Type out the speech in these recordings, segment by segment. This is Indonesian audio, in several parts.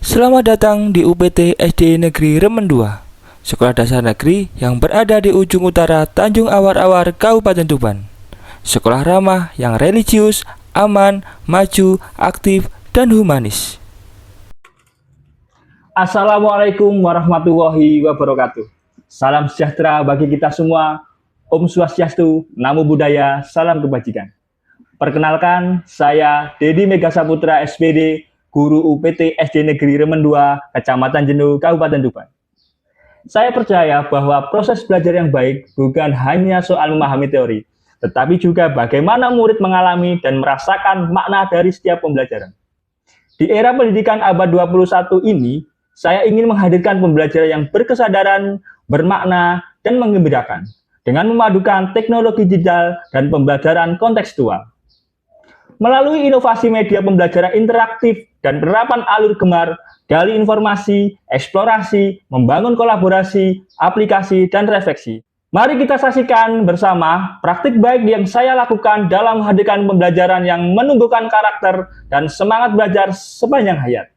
Selamat datang di UPT SD Negeri Remen 2, sekolah dasar negeri yang berada di ujung utara Tanjung Awar-Awar, Kabupaten Tuban. Sekolah ramah yang religius, aman, maju, aktif, dan humanis. Assalamualaikum warahmatullahi wabarakatuh. Salam sejahtera bagi kita semua. Om Swastiastu, Namo Buddhaya, salam kebajikan. Perkenalkan, saya Dedi Mega Saputra SPD, Guru UPT SD Negeri Remen 2, Kecamatan Jenuh, Kabupaten Tuban. Saya percaya bahwa proses belajar yang baik bukan hanya soal memahami teori, tetapi juga bagaimana murid mengalami dan merasakan makna dari setiap pembelajaran. Di era pendidikan abad 21 ini, saya ingin menghadirkan pembelajaran yang berkesadaran, bermakna, dan menggembirakan dengan memadukan teknologi digital dan pembelajaran kontekstual. Melalui inovasi media pembelajaran interaktif dan penerapan alur gemar, gali informasi, eksplorasi, membangun kolaborasi, aplikasi, dan refleksi. Mari kita saksikan bersama praktik baik yang saya lakukan dalam menghadirkan pembelajaran yang menumbuhkan karakter dan semangat belajar sepanjang hayat.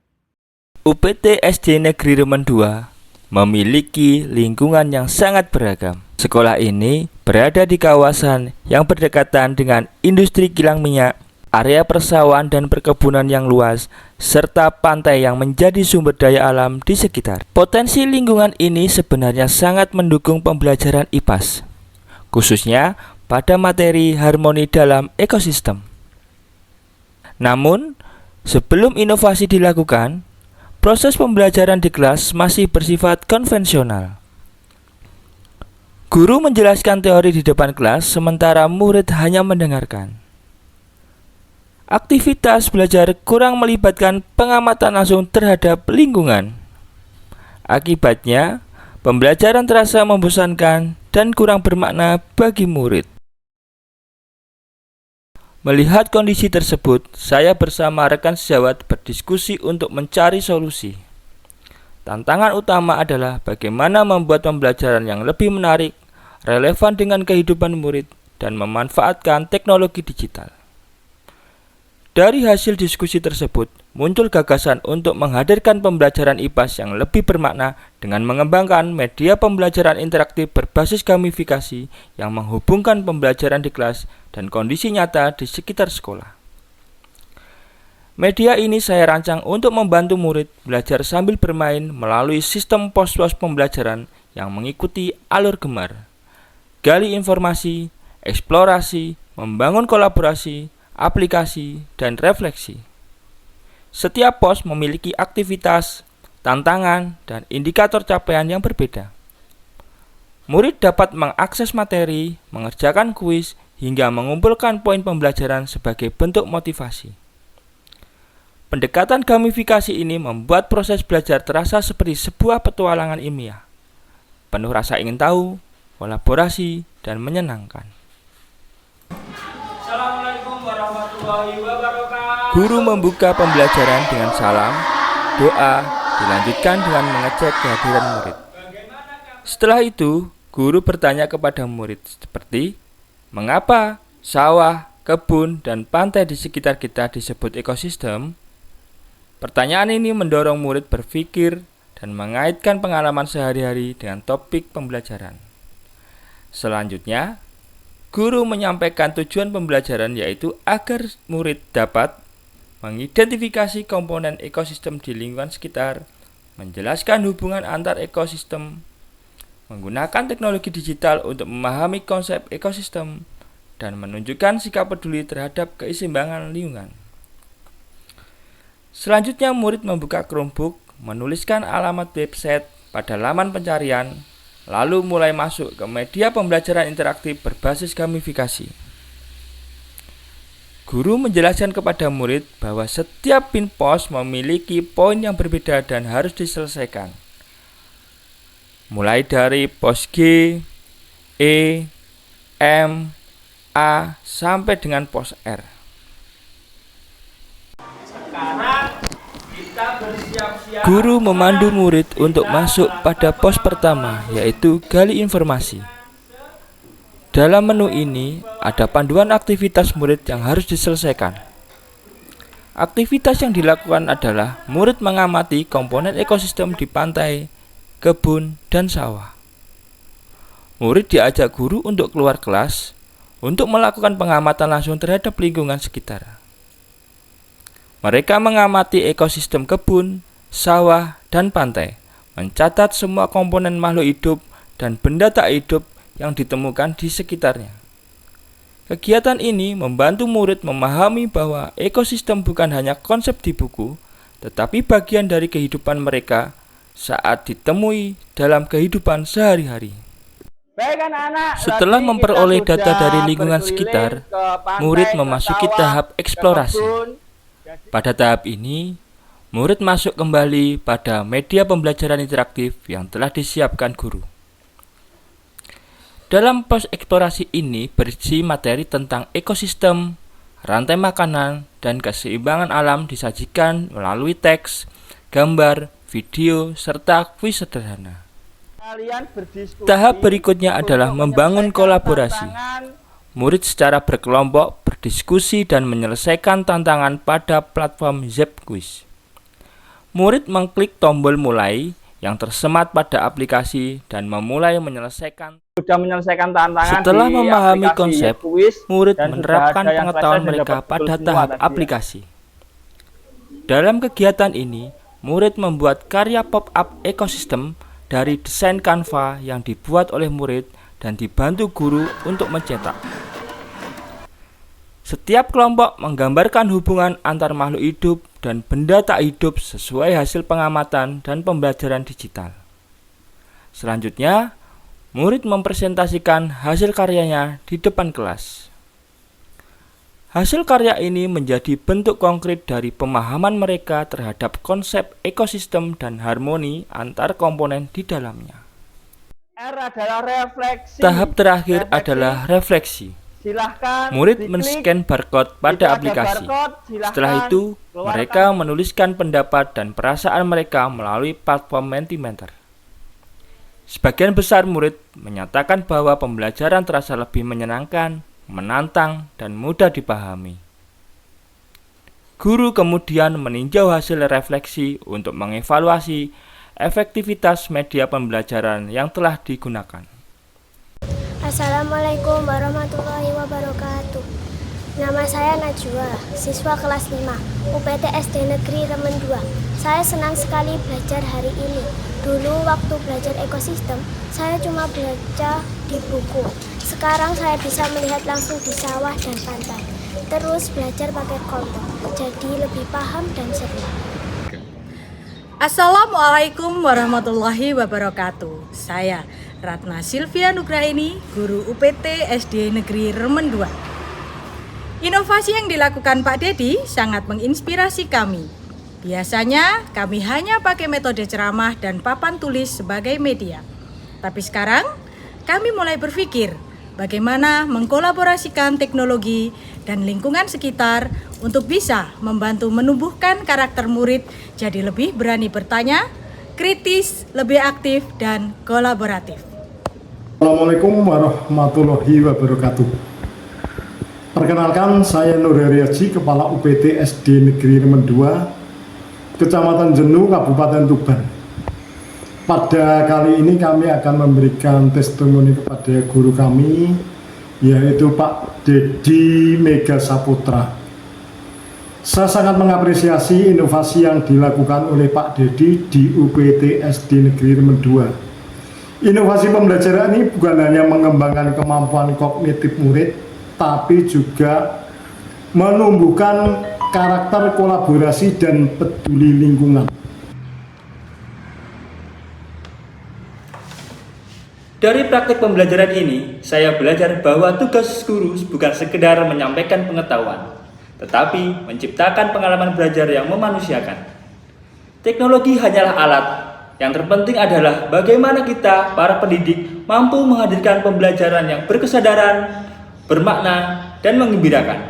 UPT SD Negeri Remen 2 memiliki lingkungan yang sangat beragam. Sekolah ini berada di kawasan yang berdekatan dengan industri kilang minyak, area persawahan dan perkebunan yang luas, serta pantai yang menjadi sumber daya alam di sekitar. Potensi lingkungan ini sebenarnya sangat mendukung pembelajaran IPAS, khususnya pada materi harmoni dalam ekosistem. Namun, sebelum inovasi dilakukan, proses pembelajaran di kelas masih bersifat konvensional. Guru menjelaskan teori di depan kelas, sementara murid hanya mendengarkan. Aktivitas belajar kurang melibatkan pengamatan langsung terhadap lingkungan. Akibatnya, pembelajaran terasa membosankan dan kurang bermakna bagi murid. Melihat kondisi tersebut, saya bersama rekan sejawat berdiskusi untuk mencari solusi. Tantangan utama adalah bagaimana membuat pembelajaran yang lebih menarik, relevan dengan kehidupan murid, dan memanfaatkan teknologi digital. Dari hasil diskusi tersebut, muncul gagasan untuk menghadirkan pembelajaran IPAS yang lebih bermakna dengan mengembangkan media pembelajaran interaktif berbasis gamifikasi yang menghubungkan pembelajaran di kelas dan kondisi nyata di sekitar sekolah. Media ini saya rancang untuk membantu murid belajar sambil bermain melalui sistem pos-pos pembelajaran yang mengikuti alur gemar, gali informasi, eksplorasi, membangun kolaborasi, aplikasi, dan refleksi. Setiap pos memiliki aktivitas, tantangan, dan indikator capaian yang berbeda. Murid dapat mengakses materi, mengerjakan kuis, hingga mengumpulkan poin pembelajaran sebagai bentuk motivasi. Pendekatan gamifikasi ini membuat proses belajar terasa seperti sebuah petualangan ilmiah, penuh rasa ingin tahu, kolaborasi, dan menyenangkan. Guru membuka pembelajaran dengan salam, doa, dilanjutkan dengan mengecek kehadiran murid. Setelah itu, guru bertanya kepada murid seperti, mengapa sawah, kebun, dan pantai di sekitar kita disebut ekosistem? Pertanyaan ini mendorong murid berpikir dan mengaitkan pengalaman sehari-hari dengan topik pembelajaran. Selanjutnya, guru menyampaikan tujuan pembelajaran, yaitu agar murid dapat mengidentifikasi komponen ekosistem di lingkungan sekitar, menjelaskan hubungan antar ekosistem, menggunakan teknologi digital untuk memahami konsep ekosistem, dan menunjukkan sikap peduli terhadap keseimbangan lingkungan. Selanjutnya, murid membuka Chromebook, menuliskan alamat website pada laman pencarian, lalu mulai masuk ke media pembelajaran interaktif berbasis gamifikasi. Guru menjelaskan kepada murid bahwa setiap pin pos memiliki poin yang berbeda dan harus diselesaikan. Mulai dari pos G, E, M, A, sampai dengan pos R. Guru memandu murid untuk masuk pada pos pertama, yaitu gali informasi. Dalam menu ini, ada panduan aktivitas murid yang harus diselesaikan. Aktivitas yang dilakukan adalah murid mengamati komponen ekosistem di pantai, kebun, dan sawah. Murid diajak guru untuk keluar kelas untuk melakukan pengamatan langsung terhadap lingkungan sekitar. Mereka mengamati ekosistem kebun, sawah, dan pantai, mencatat semua komponen makhluk hidup dan benda tak hidup yang ditemukan di sekitarnya. Kegiatan ini membantu murid memahami bahwa ekosistem bukan hanya konsep di buku, tetapi bagian dari kehidupan mereka saat ditemui dalam kehidupan sehari-hari. Baik anak-anak, Setelah tadi memperoleh kita data sudah dari lingkungan berkeliling sekitar, ke pantai, murid ke memasuki sawah, tahap ke eksplorasi. kebun. Pada tahap ini, murid masuk kembali pada media pembelajaran interaktif yang telah disiapkan guru. Dalam pos eksplorasi ini berisi materi tentang ekosistem, rantai makanan, dan keseimbangan alam disajikan melalui teks, gambar, video, serta kuis sederhana. Kalian berdiskusi Tahap berikutnya adalah untuk membangun menyelesaikan kolaborasi. tantangan. Murid secara berkelompok berdiskusi dan menyelesaikan tantangan pada platform Zep Quiz. Murid mengklik tombol mulai yang tersemat pada aplikasi dan memulai menyelesaikan. Sudah menyelesaikan tantangan. Setelah di memahami aplikasi konsep, Quiz, murid dan menerapkan sudah ada yang pengetahuan selesai dan mereka dapat betul pada semua tahap tadi ya. aplikasi. Dalam kegiatan ini, murid membuat karya pop-up ekosistem dari desain Canva yang dibuat oleh murid dan dibantu guru untuk mencetak. Setiap kelompok menggambarkan hubungan antar makhluk hidup dan benda tak hidup sesuai hasil pengamatan dan pembelajaran digital. Selanjutnya, murid mempresentasikan hasil karyanya di depan kelas. Hasil karya ini menjadi bentuk konkret dari pemahaman mereka terhadap konsep ekosistem dan harmoni antar komponen di dalamnya. R adalah refleksi. Tahap terakhir adalah refleksi. Silahkan Murid diklik. men-scan barcode Jika pada ada aplikasi. barcode, silahkan Setelah itu, keluarkan. mereka menuliskan pendapat dan perasaan mereka melalui platform Mentimeter. Sebagian besar murid menyatakan bahwa pembelajaran terasa lebih menyenangkan, menantang, dan mudah dipahami. Guru kemudian meninjau hasil refleksi untuk mengevaluasi efektivitas media pembelajaran yang telah digunakan. Assalamualaikum warahmatullahi wabarakatuh. Nama saya Najwa, siswa kelas 5, UPT SD Negeri Remen 2. Saya senang sekali belajar hari ini. Dulu waktu belajar ekosistem, saya cuma baca di buku. Sekarang saya bisa melihat langsung di sawah dan pantai. Terus belajar pakai kelompok, jadi lebih paham dan seru. Assalamualaikum warahmatullahi wabarakatuh. Saya Ratna Silvia Nugraini, guru UPT SD Negeri Remen 2. Inovasi yang dilakukan Pak Dedi sangat menginspirasi kami. Biasanya kami hanya pakai metode ceramah dan papan tulis sebagai media. Tapi sekarang kami mulai berpikir bagaimana mengkolaborasikan teknologi dan lingkungan sekitar untuk bisa membantu menumbuhkan karakter murid jadi lebih berani bertanya, kritis, lebih aktif, dan kolaboratif. Assalamualaikum warahmatullahi wabarakatuh. Perkenalkan, saya Nur Heriaji, Kepala UPT SD Negeri Remen 2, Kecamatan Jenu, Kabupaten Tuban. Pada kali ini kami akan memberikan testimoni kepada guru kami, yaitu Pak Dedi Mega Saputra. Saya sangat mengapresiasi inovasi yang dilakukan oleh Pak Dedi di UPT SD Negeri Remen 2. Inovasi pembelajaran ini bukan hanya mengembangkan kemampuan kognitif murid, tapi juga menumbuhkan karakter kolaborasi dan peduli lingkungan. Dari praktik pembelajaran ini, saya belajar bahwa tugas guru bukan sekedar menyampaikan pengetahuan, tetapi menciptakan pengalaman belajar yang memanusiakan. Teknologi hanyalah alat. Yang terpenting adalah bagaimana kita, para pendidik, mampu menghadirkan pembelajaran yang berkesadaran, bermakna, dan menggembirakan.